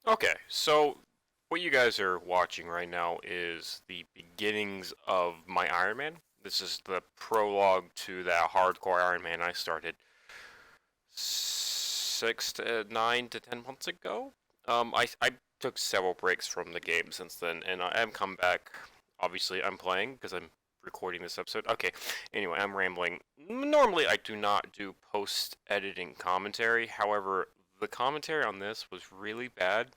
Okay, so what you guys are watching right now is the beginnings of my Ironman. This is the prologue to that hardcore Ironman I started 6 to 9 to 10 months ago. I took several breaks from the game since then, and I have come back. Obviously, I'm playing because I'm recording this episode. Okay, anyway, I'm rambling. Normally, I do not do post editing commentary. However, the commentary on this was really bad,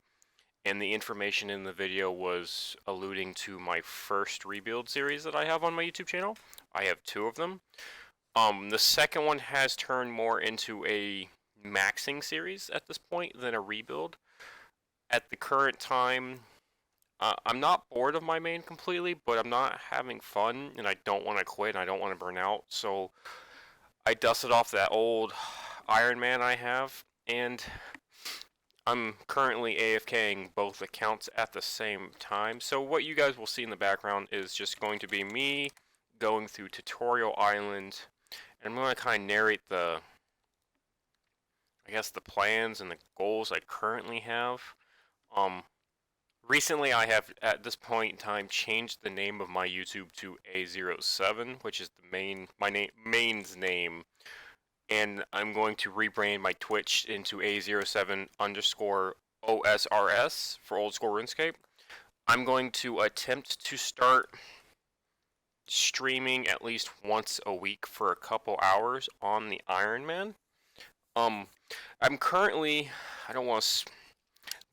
and the information in the video was alluding to my first rebuild series that I have on my YouTube channel. I have two of them. The second one has turned more into a maxing series at this point than a rebuild. At the current time, I'm not bored of my main completely, but I'm not having fun, and I don't want to quit, and I don't want to burn out. So I dusted off that old Iron Man I have, and I'm currently AFKing both accounts at the same time. So what you guys will see in the background is just going to be me going through Tutorial Island, and I'm going to kind of narrate the plans and the goals I currently have. Um, Recently I have, at this point in time, changed the name of my YouTube to a07, which is main's name, and I'm going to rebrand my Twitch into a07 underscore OSRS for old school RuneScape. I'm going to attempt to start streaming at least once a week for a couple hours on the Ironman. Um, I'm currently, I don't want to,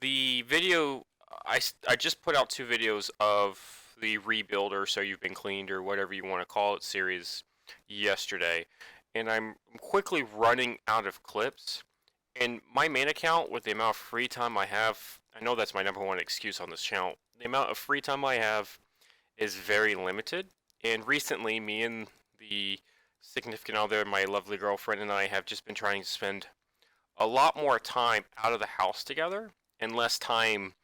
the video, I just put out two videos of the Rebuilder, So You've Been Cleaned, or whatever you want to call it, series yesterday. And I'm quickly running out of clips. And my main account, with the amount of free time I have, I know that's my number one excuse on this channel. The amount of free time I have is very limited. And recently, me and the significant other, my lovely girlfriend, and I have just been trying to spend a lot more time out of the house together and less time.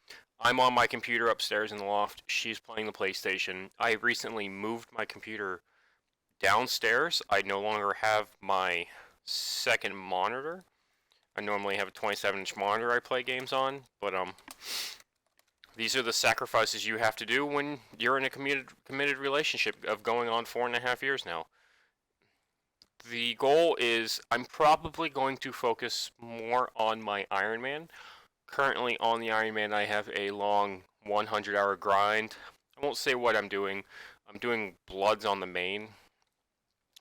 I'm on my computer upstairs in the loft. She's playing the PlayStation. I recently moved my computer downstairs. I no longer have my second monitor. I normally have a 27-inch monitor I play games on, but these are the sacrifices you have to do when you're in a committed relationship of going on 4.5 years now. The goal is I'm probably going to focus more on my Ironman. Currently on the Ironman, I have a long 100-hour grind. I won't say what I'm doing. I'm doing bloods on the main.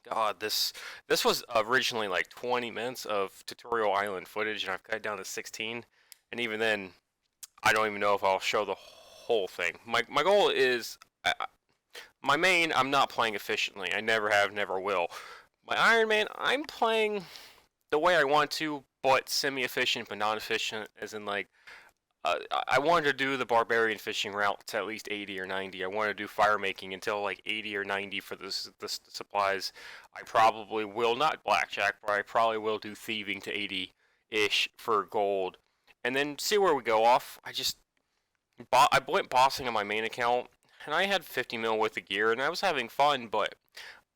God, this was originally like 20 minutes of Tutorial Island footage, and I've cut it down to 16. And even then, I don't even know if I'll show the whole thing. My goal is my main. I'm not playing efficiently. I never have, never will. My Iron Man, I'm playing the way I want to, but semi-efficient, but not efficient. As in, like, I wanted to do the barbarian fishing route to at least 80 or 90. I wanted to do fire making until like 80 or 90 for the supplies. I probably will not blackjack, but I probably will do thieving to 80-ish for gold, and then see where we go off. I went bossing on my main account, and I had 50 mil worth of gear, and I was having fun, but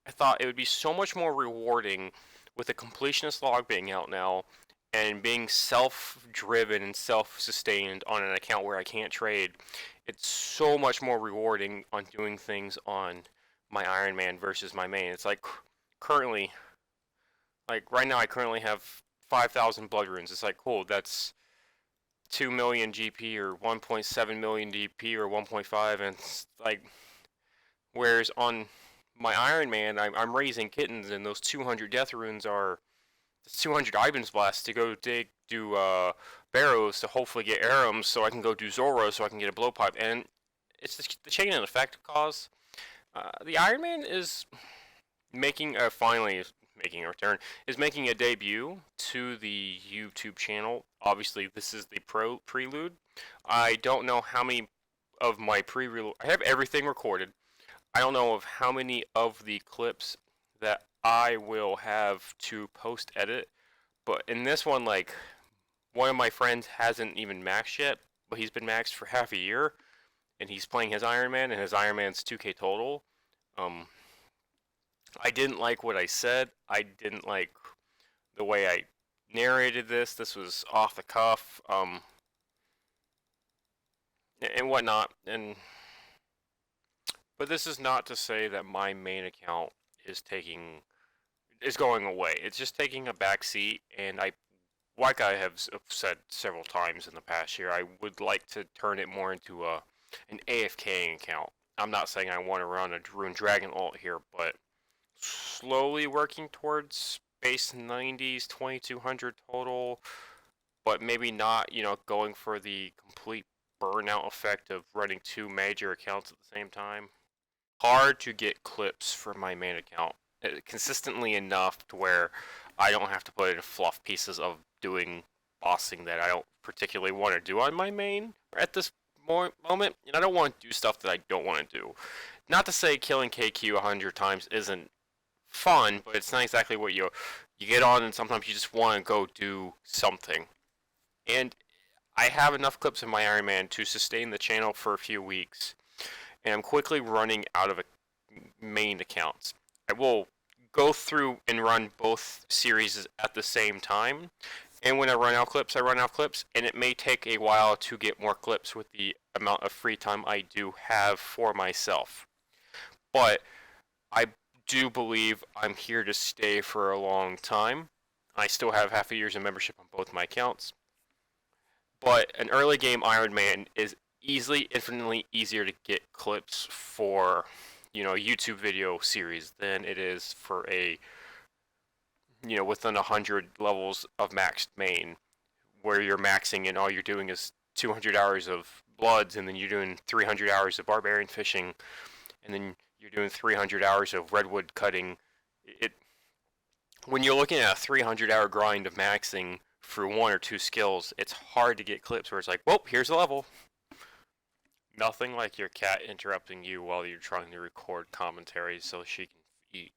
I thought it would be so much more rewarding with the completionist log being out now and being self-driven and self-sustained on an account where I can't trade. It's so much more rewarding on doing things on my Iron Man versus my main. It's like currently, like right now, I currently have 5,000 blood runes. It's like cool. That's 2 million GP or 1.7 million DP or 1.5, and it's like whereas on my Iron Man, I'm raising kittens, and those 200 death runes are 200 Ivan's Blasts to go do Barrows to hopefully get Arums so I can go do Zoro so I can get a Blowpipe. And it's the chain and effect cause. The Iron Man is finally making a return, is making a debut to the YouTube channel. Obviously, this is the prelude. I don't know how many of my I have everything recorded. I don't know of how many of the clips that I will have to post edit, but in this one, like, one of my friends hasn't even maxed yet, but he's been maxed for half a year, and he's playing his Iron Man, and his Iron Man's 2K total. Um, I didn't like what I said. I didn't like the way I narrated this. This was off the cuff. and whatnot. And but this is not to say that my main account is taking is going away. It's just taking a back seat, and like I have said several times in the past year, I would like to turn it more into an AFK account. I'm not saying I want to run a Rune Dragon ult here, but slowly working towards base 90s, 2200 total, but maybe not, going for the complete burnout effect of running two major accounts at the same time. Hard to get clips for my main account consistently enough to where I don't have to put in fluff pieces of doing bossing that I don't particularly want to do on my main at this moment, and I don't want to do stuff that I don't want to do. Not to say killing KQ 100 times isn't fun, but it's not exactly what you get on, and sometimes you just want to go do something. And I have enough clips of my Ironman to sustain the channel for a few weeks, and I'm quickly running out of main accounts. I will go through and run both series at the same time, and when I run out clips, I run out clips, and it may take a while to get more clips with the amount of free time I do have for myself. But I do believe I'm here to stay for a long time. I still have half a year's of membership on both my accounts. But an early game Ironman is infinitely easier to get clips for, a YouTube video series than it is for a, within 100 levels of maxed main, where you're maxing and all you're doing is 200 hours of bloods, and then you're doing 300 hours of barbarian fishing, and then you're doing 300 hours of redwood cutting. It When you're looking at a 300-hour grind of maxing for one or two skills, it's hard to get clips where it's like, well, here's the level. Nothing like your cat interrupting you while you're trying to record commentary so she can eat,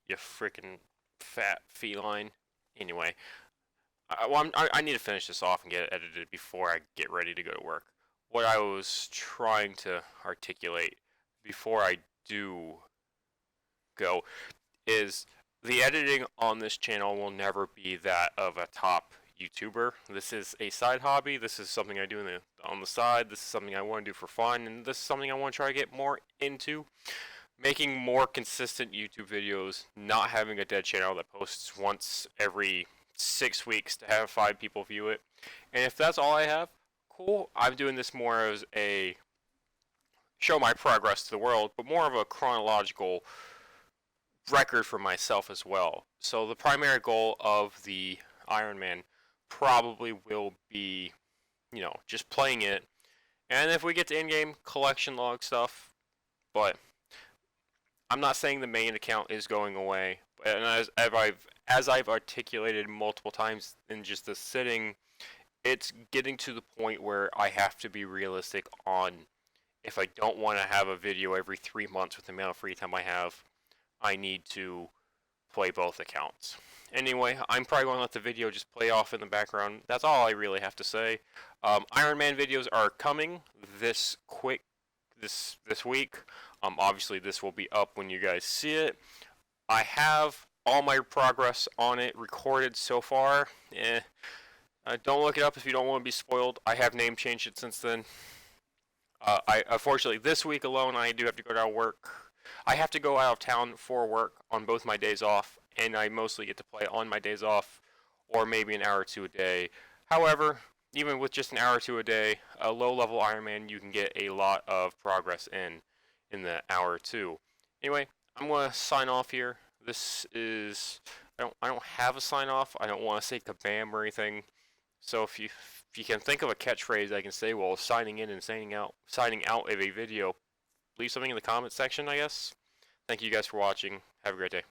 you freaking fat feline. Anyway, I need to finish this off and get it edited before I get ready to go to work. What I was trying to articulate before I do go is the editing on this channel will never be that of a top YouTuber. This is a side hobby. This is something I do on the side. This is something I want to do for fun, and this is something I want to try to get more into. Making more consistent YouTube videos, not having a dead channel that posts once every 6 weeks to have 5 people view it. And if that's all I have, cool. I'm doing this more as a show my progress to the world, but more of a chronological record for myself as well. So the primary goal of the Ironman probably will be, just playing it. And if we get to in-game collection log stuff, but I'm not saying the main account is going away. And as I've articulated multiple times in just this sitting, it's getting to the point where I have to be realistic on if I don't want to have a video every 3 months with the amount of free time I have, I need to play both accounts. Anyway, I'm probably going to let the video just play off in the background. That's all I really have to say. Ironman videos are coming this week. Obviously, this will be up when you guys see it. I have all my progress on it recorded so far. Don't look it up if you don't want to be spoiled. I have name changed it since then. I unfortunately this week alone I do have to go to work. I have to go out of town for work on both my days off, and I mostly get to play on my days off, or maybe an hour or two a day. However, even with just an hour or two a day, a low-level Ironman, you can get a lot of progress in the hour or two. Anyway, I'm gonna sign off here. This is I don't have a sign off. I don't want to say kabam or anything. So if you can think of a catchphrase I can say while signing in and signing out of a video, leave something in the comments section, I guess. Thank you guys for watching. Have a great day.